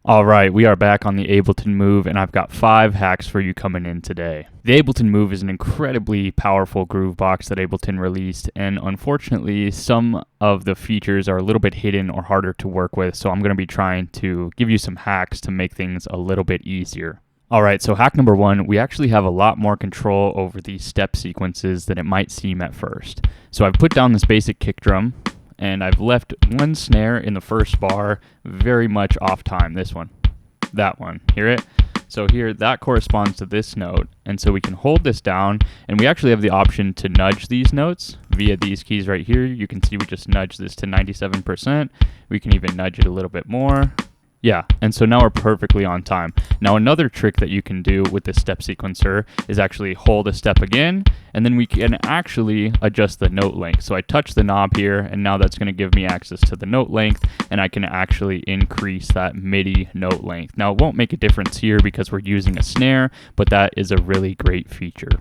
All right, we are back on the Ableton Move, and I've got 5 hacks for you coming in today. The Ableton Move is an incredibly powerful groove box that Ableton released, and unfortunately, some of the features are a little bit hidden or harder to work with, so I'm going to be trying to give you some hacks to make things a little bit easier. All right, so hack number 1, we actually have a lot more control over these step sequences than it might seem at first. So I've put down this basic kick drum, and I've left one snare in the first bar very much off time. This one, that one, hear it? So here, that corresponds to this note, and so we can hold this down, and we actually have the option to nudge these notes via these keys right here. You can see we just nudge this to 97%. We can even nudge it a little bit more. Yeah, and so now we're perfectly on time. Now another trick that you can do with this step sequencer is actually hold a step again, and then we can actually adjust the note length. So I touch the knob here, and now that's going to give me access to the note length, and I can actually increase that MIDI note length. Now it won't make a difference here because we're using a snare, but that is a really great feature.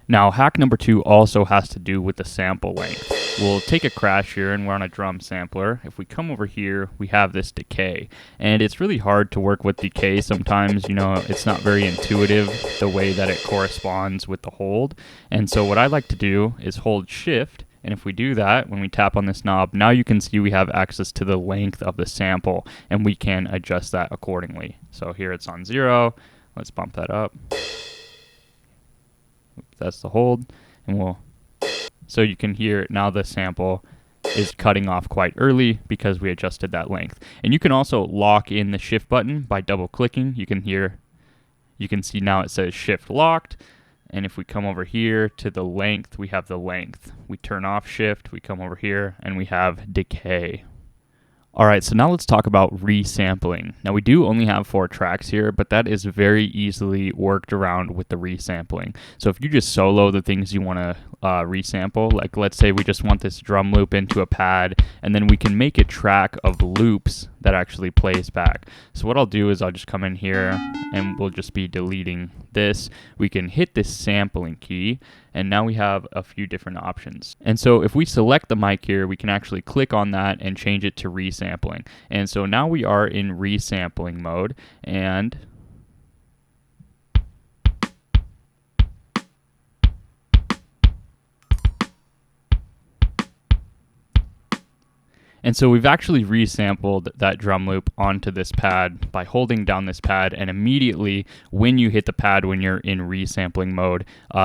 Now, hack number 2 also has to do with the sample length. We'll take a crash here, and we're on a drum sampler. If we come over here, we have this decay. And it's really hard to work with decay sometimes. You know, it's not very intuitive the way that it corresponds with the hold. And so what I like to do is hold shift. And if we do that, when we tap on this knob, now you can see we have access to the length of the sample, and we can adjust that accordingly. So here it's on 0. Let's bump that up. That's the hold, and so you can hear now the sample is cutting off quite early because we adjusted that length. And you can also lock in the shift button by double clicking. You can see now it says shift locked, and if we come over here to the length, we have the length. We turn off shift, we come over here, and we have decay. All right, so now let's talk about resampling. Now we do only have 4 tracks here, but that is very easily worked around with the resampling. So if you just solo the things you want to resample, like let's say we just want this drum loop into a pad, and then we can make a track of loops that actually plays back. So what I'll do is I'll just come in here, and we'll just be deleting this. We can hit this sampling key, and now we have a few different options. And so if we select the mic here, we can actually click on that and change it to resampling. And so now we are in resampling mode, and so we've actually resampled that drum loop onto this pad by holding down this pad, and immediately when you hit the pad when you're in resampling mode,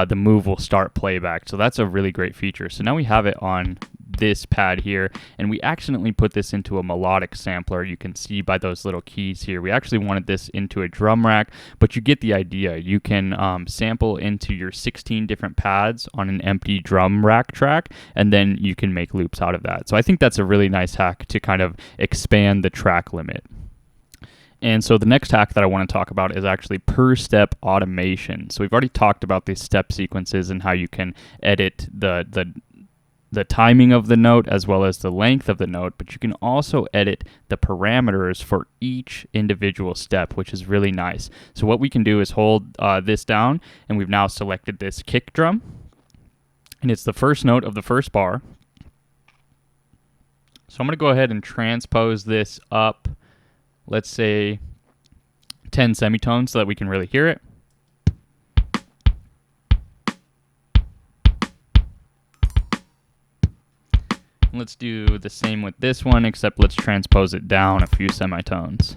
the move will start playback. So that's a really great feature. So now we have it on this pad here, and we accidentally put this into a melodic sampler. You can see by those little keys here. We actually wanted this into a drum rack, but you get the idea. You can sample into your 16 different pads on an empty drum rack track, and then you can make loops out of that. So I think that's a really nice hack to kind of expand the track limit. And so the next hack that I want to talk about is actually per step automation. So we've already talked about these step sequences and how you can edit the timing of the note as well as the length of the note, but you can also edit the parameters for each individual step, which is really nice. So what we can do is hold this down, and we've now selected this kick drum, and it's the first note of the first bar. So I'm going to go ahead and transpose this up, let's say 10 semitones so that we can really hear it. Let's do the same with this one, except let's transpose it down a few semitones.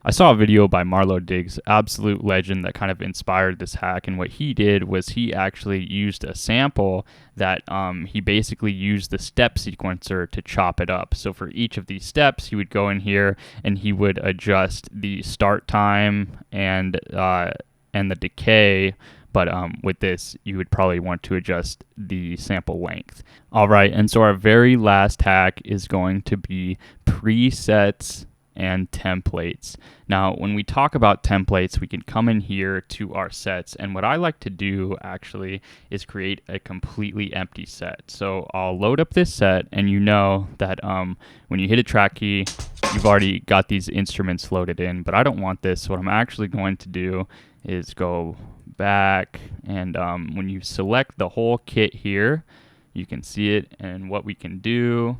I saw a video by Marlo Diggs, absolute legend, that kind of inspired this hack, and what he did was he actually used a sample that he basically used the step sequencer to chop it up. So for each of these steps, he would go in here and he would adjust the start time and the decay. But with this, you would probably want to adjust the sample length. All right, and so our very last hack is going to be presets and templates. Now, when we talk about templates, we can come in here to our sets, and what I like to do actually is create a completely empty set. So I'll load up this set, and you know that when you hit a track key, you've already got these instruments loaded in, but I don't want this. So what I'm actually going to do is go back, and when you select the whole kit here, you can see it, and what we can do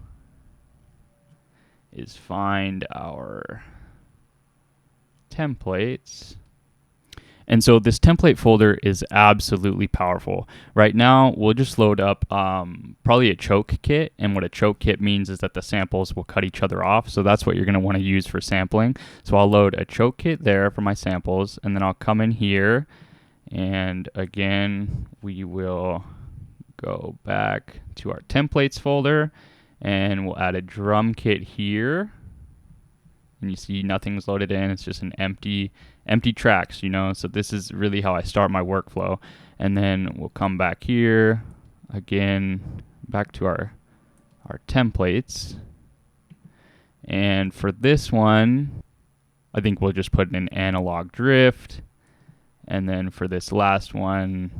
is find our templates. And so this template folder is absolutely powerful. Right now, we'll just load up probably a choke kit. And what a choke kit means is that the samples will cut each other off. So that's what you're going to want to use for sampling. So I'll load a choke kit there for my samples. And then I'll come in here. And again, we will go back to our templates folder. And we'll add a drum kit here. And you see nothing's loaded in. It's just an empty tracks, you know. So this is really how I start my workflow. And then we'll come back here again, back to our templates. And for this one, I think we'll just put in an analog drift. And then for this last one,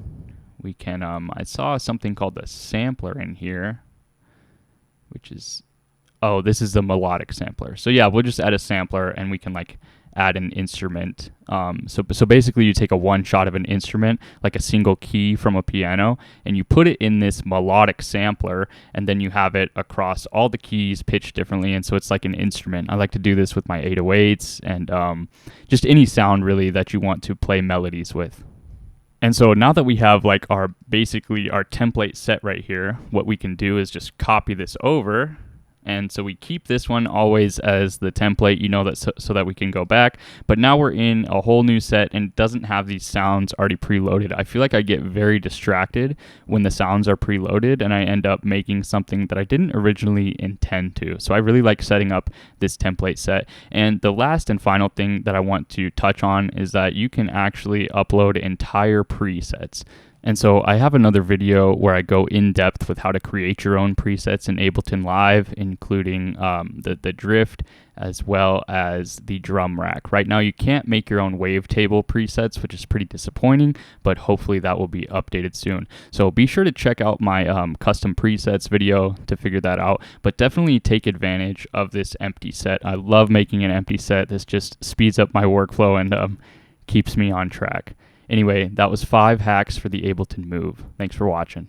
we can I saw something called the sampler in here, which is, oh, this is the melodic sampler. So yeah, we'll just add a sampler, and we can like add an instrument. So basically you take a one shot of an instrument, like a single key from a piano, and you put it in this melodic sampler, and then you have it across all the keys pitched differently, and so it's like an instrument. I like to do this with my 808s and just any sound really that you want to play melodies with. And so now that we have like basically our template set right here, what we can do is just copy this over. And so we keep this one always as the template, you know, that so that we can go back. But now we're in a whole new set and it doesn't have these sounds already preloaded. I feel like I get very distracted when the sounds are preloaded and I end up making something that I didn't originally intend to. So I really like setting up this template set. And the last and final thing that I want to touch on is that you can actually upload entire presets. And so I have another video where I go in depth with how to create your own presets in Ableton Live, including the drift as well as the drum rack. Right now you can't make your own wavetable presets, which is pretty disappointing, but hopefully that will be updated soon. So be sure to check out my custom presets video to figure that out, but definitely take advantage of this empty set. I love making an empty set. This just speeds up my workflow and keeps me on track. Anyway, that was 5 hacks for the Ableton Move. Thanks for watching.